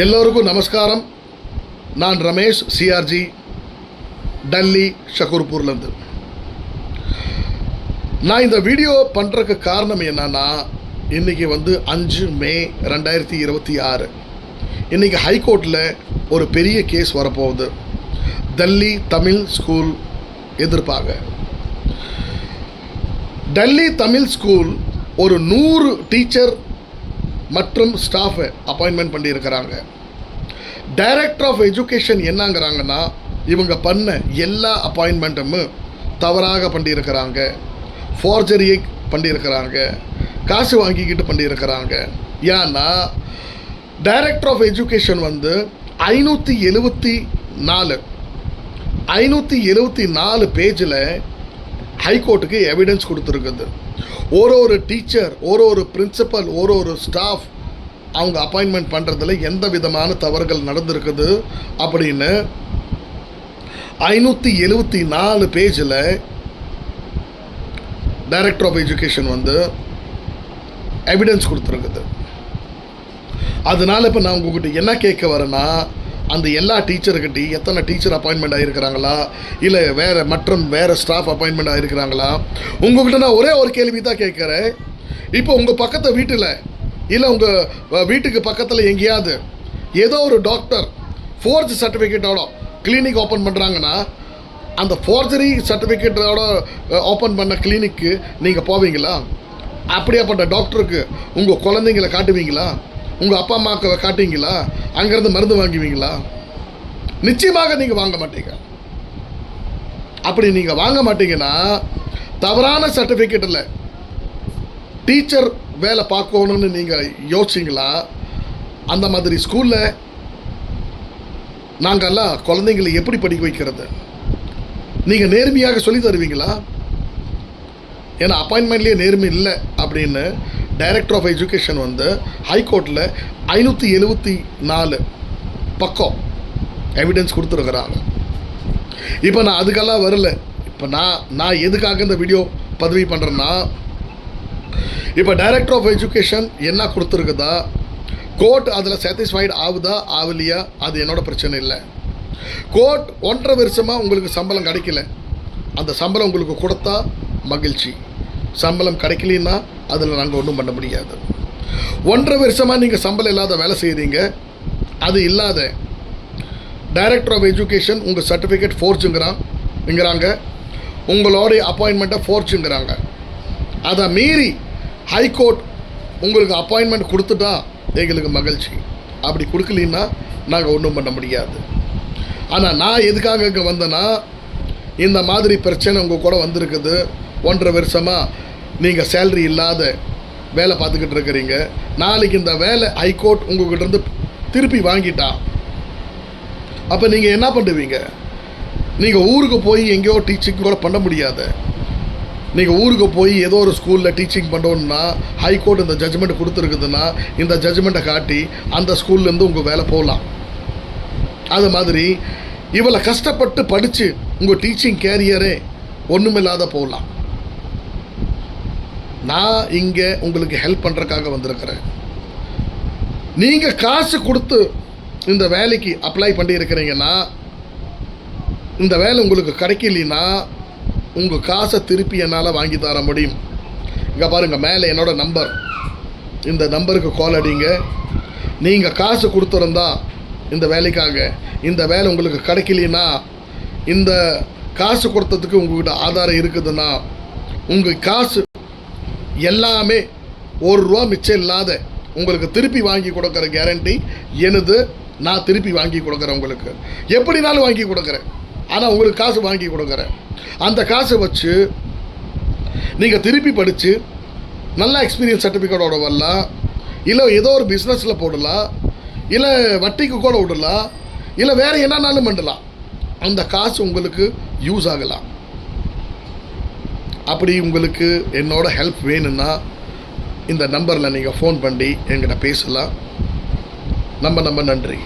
எல்லோருக்கும் நமஸ்காரம். நான் ரமேஷ் சிஆர்ஜி, டெல்லி ஷக்கூர்பூர்லேருந்து. நான் இந்த வீடியோ பண்ணுறதுக்கு காரணம் என்னன்னா, இன்றைக்கி 5 மே 2026 இன்றைக்கி ஹைகோர்ட்டில் ஒரு பெரிய கேஸ் வரப்போகுது. டெல்லி தமிழ் ஸ்கூல் எதிர்ப்பாக. டெல்லி தமிழ் ஸ்கூல் ஒரு 100 டீச்சர் மற்றும் ஸ்டாஃபை அப்பாயின்மெண்ட் பண்ணியிருக்கிறாங்க. டைரக்டர் ஆஃப் எஜுகேஷன் என்னங்கிறாங்கன்னா, இவங்க பண்ண எல்லா அப்பாயின்மெண்ட்டும் தவறாக பண்ணியிருக்கிறாங்க, ஃபார்ஜரியை பண்ணியிருக்கிறாங்க, காசு வாங்கிக்கிட்டு பண்ணியிருக்கிறாங்க. ஏன்னா டைரக்டர் ஆஃப் எஜுகேஷன் 574 பேஜில் ஹைகோர்ட்டுக்கு எவிடன்ஸ் கொடுத்துருக்குது. ஒரு டீச்சர், ஒரு பிரின்சிபல், ஒரு ஸ்டாஃப் அவங்க அப்பாயின்மெண்ட் பண்ணுறதுல எந்த விதமான தவறுகள் நடந்திருக்குது அப்படின்னு 574 பேஜில் டைரக்டர் ஆஃப் எஜுகேஷன் எவிடன்ஸ் கொடுத்துருக்குது. அதனால் இப்போ நான் உங்கள்கிட்ட என்ன கேட்க வரேன்னா, அந்த எல்லா டீச்சர்கிட்ட எத்தனை டீச்சர் அப்பாயின்மெண்ட் ஆகிருக்கிறாங்களா, இல்லை வேறு ஸ்டாஃப் அப்பாயின்மெண்ட் ஆகிருக்கிறாங்களா? உங்கள்கிட்ட நான் ஒரே ஒரு கேள்வி தான் கேட்குறேன். இப்போ உங்கள் பக்கத்து வீட்டில், இல்லை உங்கள் வீட்டுக்கு பக்கத்தில் எங்கேயாவது ஏதோ ஒரு டாக்டர் ஃபோர்ஜ் சர்டிஃபிகேட்டோட கிளினிக் ஓப்பன் பண்ணுறாங்கன்னா, அந்த ஃபோர்ஜரி சர்டிஃபிகேட்டோட ஓப்பன் பண்ண கிளினிக்கு நீங்கள் போவீங்களா? அப்படியாப்பட்ட டாக்டருக்கு உங்கள் குழந்தைங்களை காட்டுவீங்களா? உங்கள் அப்பா அம்மாவுக்கு காட்டுவீங்களா? அங்கேருந்து மருந்து வாங்குவீங்களா? நிச்சயமாக நீங்கள் வாங்க மாட்டீங்க. அப்படி நீங்கள் வாங்க மாட்டீங்கன்னா, தவறான சர்டிஃபிகேட்டில் டீச்சர் வேலை பார்க்கணுன்னு நீங்கள் யோசிச்சிங்களா? அந்த மாதிரி ஸ்கூலில் நாங்கள்லாம் குழந்தைங்களை எப்படி படிக்க வைக்கிறது? நீங்கள் நேர்மையாக சொல்லி தருவீங்களா? ஏன்னா அப்பாயின்மெண்ட்லேயே நேர்மை இல்லை அப்படின்னு டைரக்டர் ஆஃப் எஜுகேஷன் ஹைகோர்ட்டில் 574 பக்கம் எவிடன்ஸ் கொடுத்துருக்குறாங்க. இப்போ நான் அதுக்கெல்லாம் வரல. இப்போ நான் எதுக்காக இந்த வீடியோ பதிவு பண்ணுறேன்னா, இப்போ டைரக்டர் ஆஃப் எஜுகேஷன் என்ன கொடுத்துருக்குதா, கோர்ட் அதில் சாட்டிஸ்ஃபைடு ஆகுதா ஆகலையா, அது என்னோட பிரச்சனை இல்லை. கோர்ட் 1.5 வருஷமாக உங்களுக்கு சம்பளம் கிடைக்கல, அந்த சம்பளம் உங்களுக்கு கொடுத்தா மகிழ்ச்சி. சம்பளம் கிடைக்கலன்னா அதில் நாங்கள் ஒன்றும் பண்ண முடியாது. 1.5 வருஷமாக நீங்கள் சம்பளம் இல்லாத வேலை செய்கிறீங்க. அது இல்லாத டைரக்டர் ஆஃப் எஜுகேஷன் உங்கள் சர்டிஃபிகேட் ஃபோர்ஜுங்கிறாங்க, உங்களுடைய அப்பாயின்மெண்ட்டை ஃபோர்ஜுங்கிறாங்க. அதை மீறி ஹைகோர்ட் உங்களுக்கு அப்பாயின்மெண்ட் கொடுத்துட்டா எங்களுக்கு மகிழ்ச்சி. அப்படி கொடுக்கலன்னா நாங்கள் ஒன்றும் பண்ண முடியாது. ஆனால் நான் எதுக்காக இங்கே வந்தேன்னா, இந்த மாதிரி பிரச்சனை உங்கள் கூட வந்திருக்குது. 1.5 வருஷமாக நீங்கள் சேலரி இல்லாத வேலை பார்த்துக்கிட்டு இருக்கிறீங்க. நாளைக்கு இந்த வேலை ஹைகோர்ட் உங்கள்கிட்ட திருப்பி வாங்கிட்டா அப்போ நீங்கள் என்ன பண்ணுவீங்க? நீங்கள் ஊருக்கு போய் எங்கேயோ டீச்சிங் கூட பண்ண முடியாது. நீங்கள் ஊருக்கு போய் ஏதோ ஒரு ஸ்கூலில் டீச்சிங் பண்ணணுன்னா ஹைகோர்ட் இந்த ஜட்ஜ்மெண்ட் கொடுத்துருக்குதுன்னா, இந்த ஜட்ஜ்மெண்ட்டை காட்டி அந்த ஸ்கூல்லேருந்து உங்கள் வேலை போகலாம். அது மாதிரி இவ்வளோ கஷ்டப்பட்டு படித்து உங்கள் டீச்சிங் கேரியரே ஒன்றுமில்லாத போகலாம். நான் இங்கே உங்களுக்கு ஹெல்ப் பண்ணுறதுக்காக வந்திருக்கிறேன். நீங்கள் காசு கொடுத்து இந்த வேலைக்கு அப்ளை பண்ணியிருக்கிறீங்கன்னா, இந்த வேலை உங்களுக்கு கிடைக்கலனா உங்கள் காசை திருப்பி என்னால் வாங்கி தர முடியும். இங்கே பாருங்கள், மேலே என்னோடய நம்பர், இந்த நம்பருக்கு கால் அடிங்க. நீங்கள் காசு கொடுத்துருந்தா இந்த வேலைக்காக, இந்த வேலை உங்களுக்கு கிடைக்கலனா, இந்த காசு கொடுத்ததுக்கு உங்கள்கிட்ட ஆதாரம் இருக்குதுன்னா, உங்கள் காசு எல்லாமே ₹1 மிச்சம் இல்லாத உங்களுக்கு திருப்பி வாங்கி கொடுக்குற கேரண்டி எனது. நான் திருப்பி வாங்கி கொடுக்குறேன், உங்களுக்கு எப்படினாலும் வாங்கி கொடுக்குறேன். ஆனால் உங்களுக்கு காசு வாங்கி கொடுக்குறேன். அந்த காசை வச்சு நீங்கள் திருப்பி படித்து நல்ல எக்ஸ்பீரியன்ஸ் சர்டிஃபிகேட்டோட வரலாம், இல்லை ஏதோ ஒரு பிஸ்னஸில் போடலாம், இல்லை வட்டிக்கு கூட விடலாம், இல்லை வேறு என்னன்னாலும் பண்ணலாம். அந்த காசு உங்களுக்கு யூஸ் ஆகலாம். அப்படி உங்களுக்கு என்னோட ஹெல்ப் வேணும்னா இந்த நம்பரில் நீங்கள் ஃபோன் பண்ணி என்கிட்ட பேசலாம். ரொம்ப நன்றி.